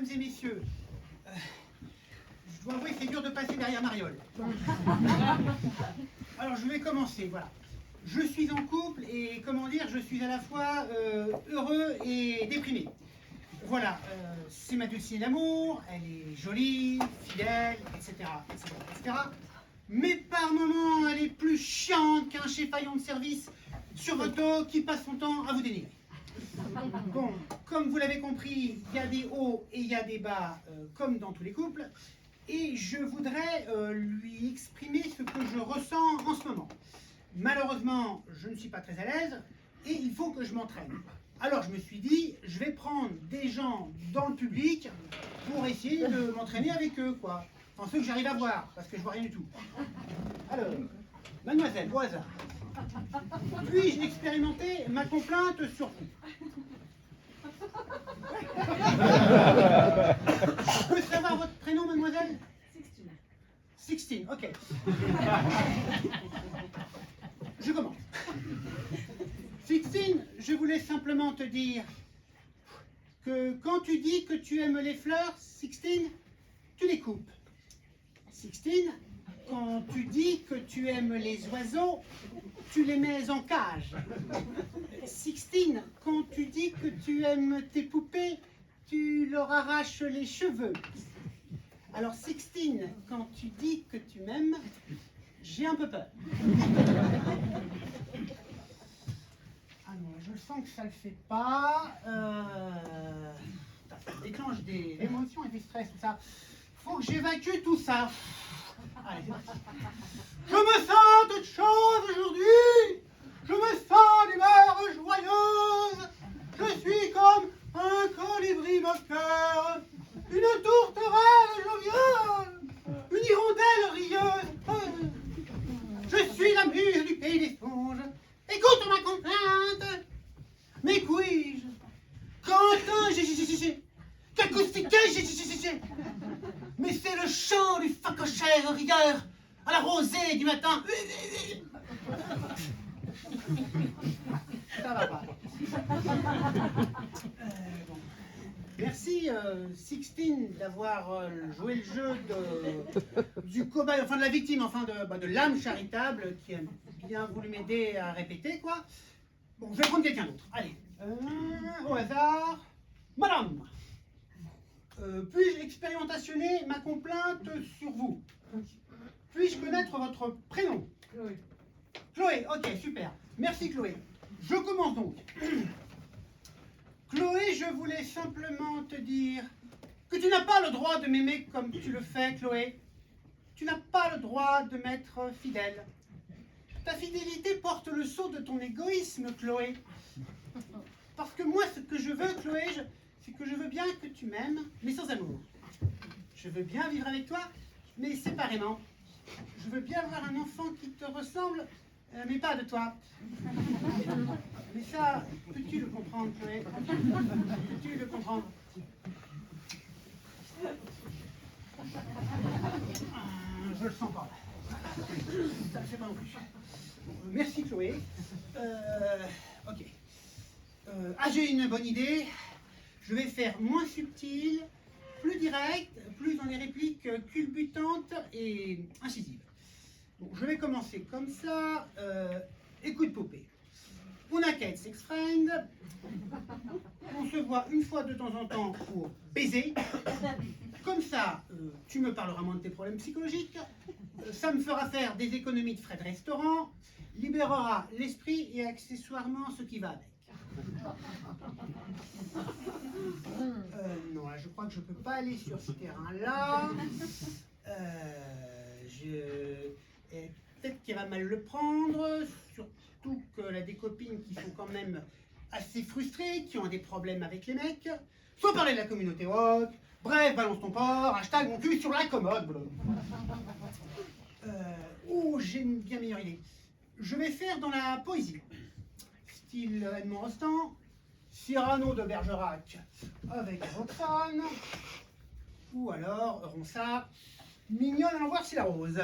mesdames et messieurs, je dois avouer que c'est dur de passer derrière Mariole. Alors je vais commencer, voilà. Je suis en couple et, comment dire, je suis à la fois heureux et déprimé. Voilà, c'est ma dulcinée d'amour, elle est jolie, fidèle, etc., etc., etc. Mais par moments, elle est plus chiante qu'un chef-faillant de service sur votre dos qui passe son temps à vous dénigrer. Bon, comme vous l'avez compris, il y a des hauts et il y a des bas, comme dans tous les couples, et je voudrais lui exprimer ce que je ressens en ce moment. Malheureusement, je ne suis pas très à l'aise, et il faut que je m'entraîne. Alors je me suis dit, je vais prendre des gens dans le public pour essayer de m'entraîner avec eux, quoi. Enfin, ceux que j'arrive à voir, parce que je vois rien du tout. Alors, mademoiselle, au hasard, puis-je expérimenter ma complainte sur vous? Je peux savoir votre prénom, mademoiselle? Sixtine, ok. Je commence. Sixtine, je voulais simplement te dire que quand tu dis que tu aimes les fleurs, Sixtine, tu les coupes. Sixtine, quand tu dis que tu aimes les oiseaux, tu les mets en cage. Sixtine, quand tu dis que tu aimes tes poupées, tu leur arraches les cheveux. Alors Sixtine, quand tu dis que tu m'aimes, j'ai un peu peur. Ah non, je sens que ça le fait pas. Ça déclenche des émotions et du stress, tout ça. Faut que j'évacue tout ça. Allez, c'est parti. Je me sens toute chose aujourd'hui. Je me sens d'humeur joyeuse. Je suis comme un colibri moqueur, une tourterelle jovieuse, une hirondelle rieuse. Je suis la muse du pays des songes. Écoute ma complainte. Mais puis-je, Quentin, qu'acoustiqué, mais c'est le chant du phacochère rieur à la rosée du matin. Ça va pas. Bon. Merci Sixtine d'avoir joué le jeu du cobaye, enfin de la victime, enfin de l'âme charitable qui a bien voulu m'aider à répéter, quoi. Bon, je vais prendre quelqu'un d'autre. Allez, au hasard, madame. Puis-je expérimentationner ma complainte sur vous? Puis-je connaître votre prénom? Chloé. Chloé, ok, super. Merci Chloé. Je commence donc. Chloé, je voulais simplement te dire que tu n'as pas le droit de m'aimer comme tu le fais, Chloé. Tu n'as pas le droit de m'être fidèle. Ta fidélité porte le sceau de ton égoïsme, Chloé. Parce que moi, ce que je veux, Chloé, c'est que je veux bien que tu m'aimes, mais sans amour. Je veux bien vivre avec toi, mais séparément. Je veux bien avoir un enfant qui te ressemble, mais pas de toi. Mais ça, peux-tu le comprendre, Chloé? Peux-tu le comprendre? Je le sens pas. Ça ne fait pas non plus. Merci, Chloé. Ok. J'ai une bonne idée. Je vais faire moins subtil, plus direct, plus dans les répliques culbutantes et incisives. Bon, je vais commencer comme ça. Écoute, poupée. On a qu'à être sex friend. On se voit une fois de temps en temps pour baiser. Comme ça, tu me parleras moins de tes problèmes psychologiques. Ça me fera faire des économies de frais de restaurant, libérera l'esprit et accessoirement ce qui va avec. Non, là, je crois que je ne peux pas aller sur ce terrain-là. Peut-être qu'elle va mal le prendre, surtout qu'elle a des copines qui sont quand même assez frustrées, qui ont des problèmes avec les mecs. Soit parler de la communauté woke, bref, balance ton porc, hashtag mon cul sur la commode. J'ai une bien meilleure idée. Je vais faire dans la poésie. Style Edmond Rostand, Cyrano de Bergerac avec Roxane, ou alors Ronsard, mignonne, allons voir si la rose.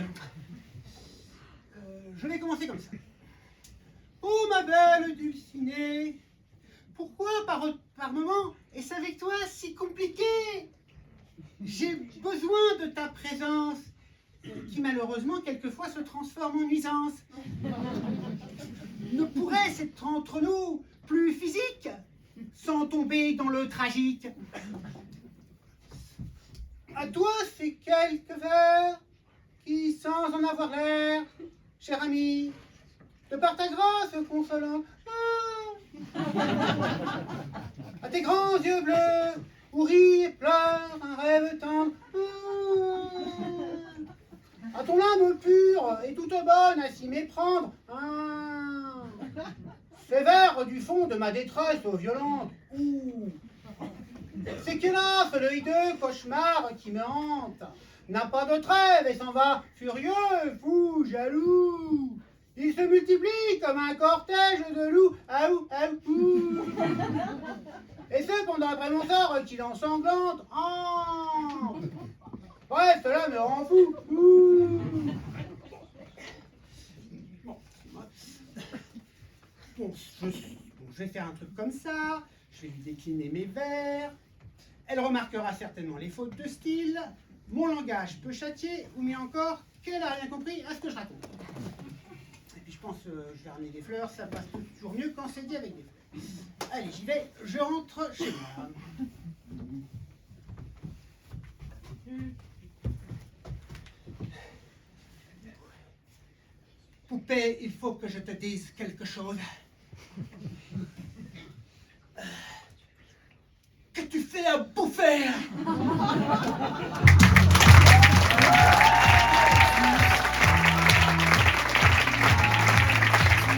Je vais commencer comme ça. Oh ma belle dulcinée, pourquoi par moment est-ce avec toi si compliqué? J'ai besoin de ta présence, qui malheureusement quelquefois se transforme en nuisance. Ne pourrait-ce être entre nous plus physique, sans tomber dans le tragique? À toi ces quelques vers, qui sans en avoir l'air, cher ami, de par ta grâce consolante, à tes grands yeux bleus, où rit et pleure un rêve tendre, à ton âme pure et toute bonne à s'y méprendre, ces vers du fond de ma détresse aux violentes, c'est qu'hélas, le hideux cauchemar qui me hante n'a pas de trêve et s'en va furieux, fou, jaloux. Il se multiplie comme un cortège de loups, aou, aou. Et ce, pendant après mon sort qu'il ensanglante, bref, cela me rend fou. Bon, je vais faire un truc comme ça, je vais lui décliner mes vers. Elle remarquera certainement les fautes de style, mon langage peut châtier, ou mieux encore, qu'elle n'a rien compris à ce que je raconte. Et puis je pense que je vais ramener des fleurs, ça passe toujours mieux quand c'est dit avec des fleurs. Allez, j'y vais, je rentre chez moi. Poupée, il faut que je te dise quelque chose. Que tu fais à bouffer?